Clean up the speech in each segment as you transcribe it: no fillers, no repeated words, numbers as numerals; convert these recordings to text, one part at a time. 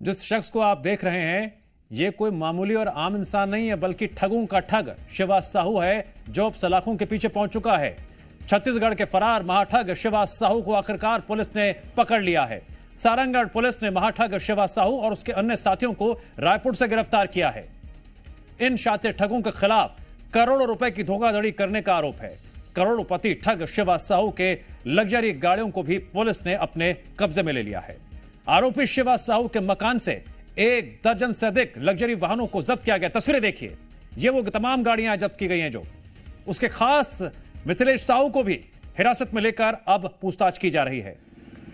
जिस शख्स को आप देख रहे हैं ये कोई मामूली और आम इंसान नहीं है, बल्कि ठगों का ठग शिवा साहू है, जो अब सलाखों के पीछे पहुंच चुका है। छत्तीसगढ़ के फरार महाठग शिवा साहू को आखिरकार पुलिस ने पकड़ लिया है। सारंगगढ़ पुलिस ने महाठग शिवा साहू और उसके अन्य साथियों को रायपुर से गिरफ्तार किया है। इन शातिर ठगों के खिलाफ करोड़ों रुपए की धोखाधड़ी करने का आरोप है। करोड़पति ठग शिवा साहू के लग्जरी गाड़ियों को भी पुलिस ने अपने कब्जे में ले लिया है। आरोपी शिवा साहू के मकान से 1 दर्जन से अधिक लग्जरी वाहनों को जब्त किया गया। तस्वीरें देखिए, ये वो तमाम गाड़ियां जब्त की गई हैं। जो उसके खास मिथिलेश साहू को भी हिरासत में लेकर अब पूछताछ की जा रही है।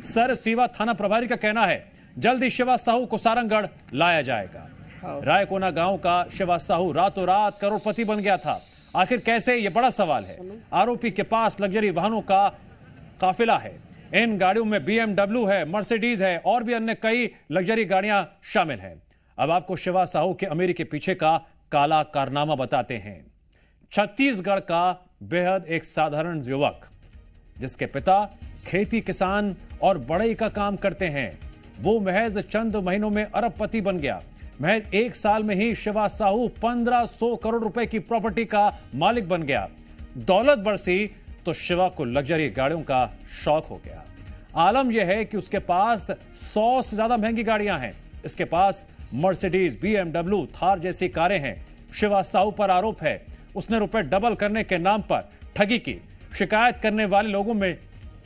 सर सीवा थाना प्रभारी का कहना है जल्द ही शिवा साहू को सारंगगढ़ लाया जाएगा। रायकोना गांव का शिवा साहू रातों रात करोड़पति बन गया था। आखिर कैसे, यह बड़ा सवाल है। आरोपी के पास लग्जरी वाहनों का काफिला है। इन गाड़ियों में BMW है, मर्सिडीज है और भी अन्य कई लग्जरी गाड़ियां शामिल हैं। अब आपको शिवा साहू के अमीरी के पीछे का काला कारनामा बताते हैं। छत्तीसगढ़ का बेहद एक साधारण युवक, जिसके पिता खेती किसान और बढ़ई का काम करते हैं, वो महज चंद महीनों में अरबपति बन गया। महज 1 साल में ही शिवा साहू 1500 करोड़ रुपए की प्रॉपर्टी का मालिक बन गया। दौलत बरसी तो शिवा को लग्जरी गाड़ियों का शौक हो गया। आलम यह है कि उसके पास 100 से ज्यादा महंगी गाड़ियां हैं। इसके पास मर्सिडीज, BMW, थार जैसी कारें हैं। शिवा साहू पर आरोप है उसने रुपए डबल करने के नाम पर ठगी की। शिकायत करने वाले लोगों में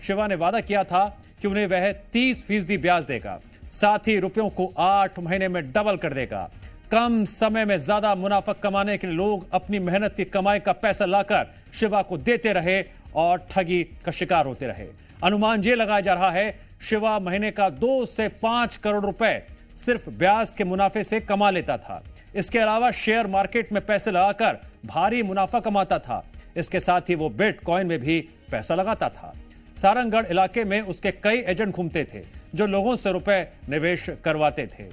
शिवा ने वादा किया था कि उन्हें वह 30% ब्याज देगा, साथ ही रुपयों को 8 महीने में डबल कर देगा। कम समय में ज्यादा मुनाफा कमाने के लिए लोग अपनी मेहनत की कमाई का पैसा लाकर शिवा को देते रहे और ठगी का शिकार होते रहे। अनुमान यह लगाया जा रहा है शिवा महीने का 2 से 5 करोड़ रुपए सिर्फ ब्याज के मुनाफे से कमा लेता था। इसके अलावा शेयर मार्केट में पैसे लगाकर भारी मुनाफा कमाता था। इसके साथ ही वो बिटकॉइन में भी पैसा लगाता था। सारंगगढ़ इलाके में उसके कई एजेंट घूमते थे जो लोगों से रुपए निवेश करवाते थे।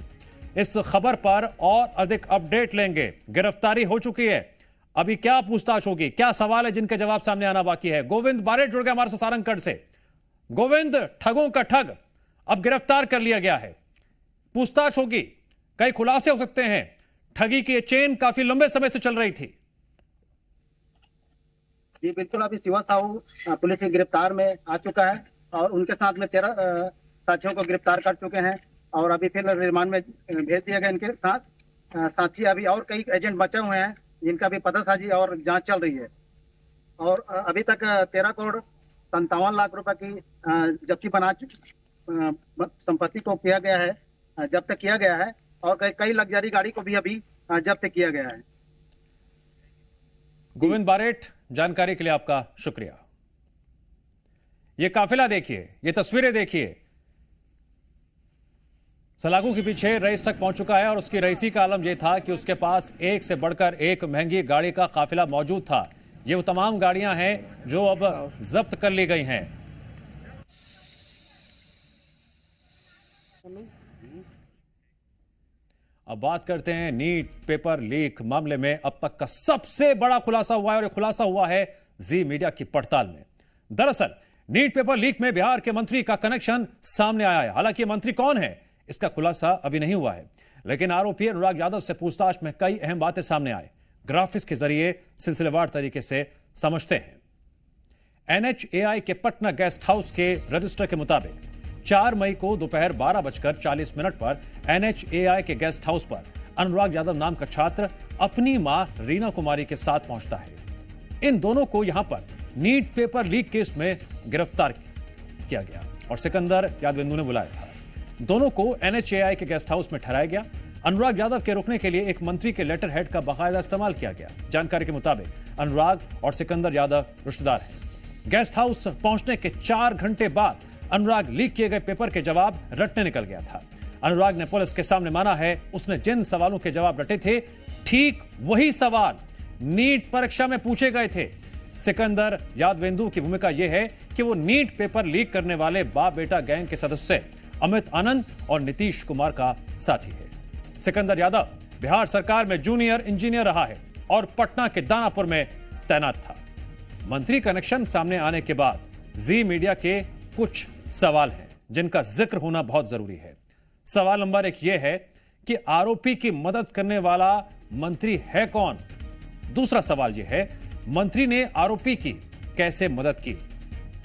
इस खबर पर और अधिक अपडेट लेंगे। गिरफ्तारी हो चुकी है, अभी क्या पूछताछ होगी, क्या सवाल है जिनके जवाब सामने आना बाकी है। गोविंद बारेट जुड़ गया हमारे साथ सारंगगढ़ से। गोविंद, ठगों का ठग अब गिरफ्तार कर लिया गया है, पूछताछ होगी, कई खुलासे हो सकते हैं। ठगी की ये चेन काफी लंबे समय से चल रही थी। जी बिल्कुल, अभी शिवा साहू पुलिस की गिरफ्तार में आ चुका है और उनके साथ में 13 साथियों को गिरफ्तार कर चुके हैं और अभी फिर रिमांड में भेज दिया गया। इनके साथ साथी अभी और कई एजेंट बचे हुए हैं जिनका भी पतासाजी और जांच चल रही है। और अभी तक 13 करोड़ 57 लाख रुपए की जब्ती बना संपत्ति को किया गया है, जब्त किया गया है और कई लग्जरी गाड़ी को भी अभी जब्त किया गया है। गोविंद बारेट, जानकारी के लिए आपका शुक्रिया। ये काफिला देखिए, ये तस्वीरें देखिए, सलाखों के पीछे रईस तक पहुंच चुका है और उसकी रईसी का आलम यह था कि उसके पास एक से बढ़कर एक महंगी गाड़ी का काफिला मौजूद था। ये वो तमाम गाड़ियां हैं जो अब जब्त कर ली गई हैं। अब बात करते हैं नीट पेपर लीक मामले में अब तक का सबसे बड़ा खुलासा हुआ है और यह खुलासा हुआ है जी मीडिया की पड़ताल में। दरअसल नीट पेपर लीक में बिहार के मंत्री का कनेक्शन सामने आया है। हालांकि मंत्री कौन है इसका खुलासा अभी नहीं हुआ है, लेकिन आरोपी अनुराग यादव से पूछताछ में कई अहम बातें सामने आए। ग्राफिक्स के जरिए सिलसिलेवार तरीके से समझते हैं। NHAI के पटना गेस्ट हाउस के रजिस्टर के मुताबिक 4 मई को दोपहर 12:40 पर NHAI के गेस्ट हाउस पर अनुराग यादव नाम का छात्र अपनी मां रीना कुमारी के साथ पहुंचता है। इन दोनों को यहां पर नीट पेपर लीक केस में गिरफ्तार किया गया और सिकंदर यादवेंदु ने बुलाया था। दोनों को NHAI के गेस्ट हाउस में ठहराया गया। अनुराग यादव के रुकने के लिए एक मंत्री के लेटर हेड का बाकायदा इस्तेमाल किया गया। जानकारी के मुताबिक अनुराग और सिकंदर यादव रिश्तेदार हैं। गेस्ट हाउस पहुंचने के 4 घंटे बाद अनुराग लीक किए गए पेपर के जवाब रटने निकल गया था। अनुराग ने पुलिस के सामने माना है उसने जिन सवालों के जवाब रटे थे ठीक वही सवाल नीट परीक्षा में पूछे गए थे। सिकंदर यादवेंदु की भूमिका यह है कि वो नीट पेपर लीक करने वाले बाप बेटा गैंग के सदस्य अमित आनंद और नीतीश कुमार का साथी है। सिकंदर यादव बिहार सरकार में जूनियर इंजीनियर रहा है और पटना के दानापुर में तैनात था। मंत्री कनेक्शन सामने आने के बाद जी मीडिया के कुछ सवाल हैं जिनका जिक्र होना बहुत जरूरी है। सवाल नंबर 1 यह है कि आरोपी की मदद करने वाला मंत्री है कौन। दूसरा सवाल यह है मंत्री ने आरोपी की कैसे मदद की।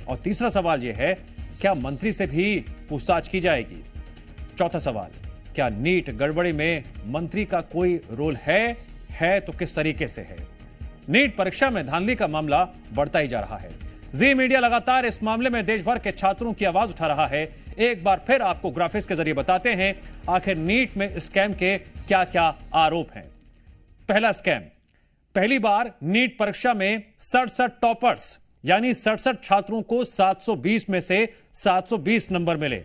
और तीसरा सवाल यह है क्या मंत्री से भी पूछताछ की जाएगी। चौथा सवाल क्या नीट गड़बड़ी में मंत्री का कोई रोल है तो किस तरीके से है। नीट परीक्षा में धांधली का मामला बढ़ता ही जा रहा है। जी मीडिया लगातार इस मामले में देश भर के छात्रों की आवाज उठा रहा है। एक बार फिर आपको ग्राफिक्स के जरिए बताते हैं आखिर नीट में स्कैम के क्या क्या आरोप हैं। पहला स्कैम, पहली बार नीट परीक्षा में 67 टॉपर्स यानी 67 छात्रों को 720 में से 720 नंबर मिले।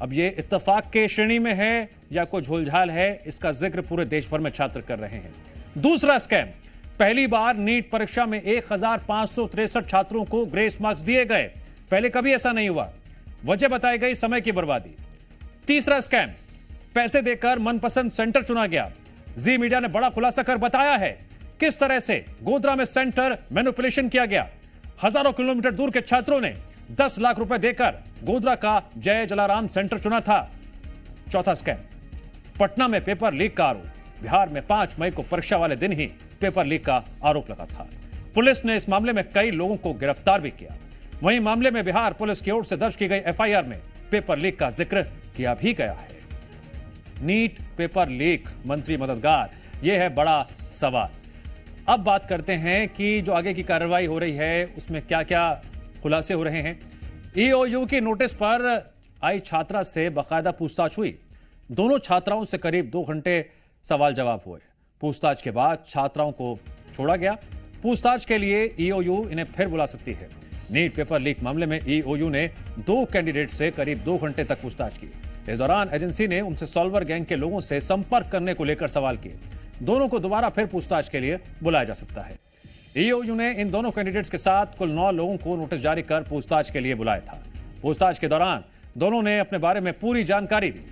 अब ये इत्तेफाक के श्रेणी में है या कोई झोलझाल है, इसका जिक्र पूरे देश भर में छात्र कर रहे हैं। दूसरा स्कैम, पहली बार नीट परीक्षा में 1563 छात्रों को ग्रेस मार्क्स दिए गए। पहले कभी ऐसा नहीं हुआ, वजह बताई गई समय की बर्बादी। तीसरा स्कैम, पैसे देकर मनपसंद सेंटर चुना गया। जी मीडिया ने बड़ा खुलासा कर बताया है किस तरह से गोधरा में सेंटर मैनिपुलेशन किया गया। हजारों किलोमीटर दूर के छात्रों ने 10 लाख रुपए देकर गोधरा का जय जलाराम सेंटर चुना था। चौथा स्कैम, पटना में पेपर लीक का आरोप। बिहार में 5 मई को परीक्षा वाले दिन ही पेपर लीक का आरोप लगा था। पुलिस ने इस मामले में कई लोगों को गिरफ्तार भी किया। वहीं मामले में बिहार पुलिस की ओर से दर्ज की गई एफआईआर में पेपर लीक का जिक्र किया भी गया है। नीट पेपर लीक, मंत्री मददगार, यह है बड़ा सवाल। अब बात करते हैं कि जो आगे की कार्रवाई हो रही है उसमें क्या क्या खुलासे हो रहे हैं। ईओयू की नोटिस पर आई छात्रा से बाकायदा पूछताछ हुई। दोनों छात्राओं से करीब 2 घंटे सवाल जवाब हुए। पूछताछ के बाद छात्राओं को छोड़ा गया। पूछताछ के लिए ईओयू इन्हें फिर बुला सकती है। नीट पेपर लीक मामले में ईओयू ने 2 कैंडिडेट से करीब 2 घंटे तक पूछताछ की। इस दौरान एजेंसी ने उनसे सॉल्वर गैंग के लोगों से संपर्क करने को लेकर सवाल किए। दोनों को दोबारा फिर पूछताछ के लिए बुलाया जा सकता है। ईओयू ने इन दोनों कैंडिडेट्स के साथ कुल 9 लोगों को नोटिस जारी कर पूछताछ के लिए बुलाया था। पूछताछ के दौरान दोनों ने अपने बारे में पूरी जानकारी दी।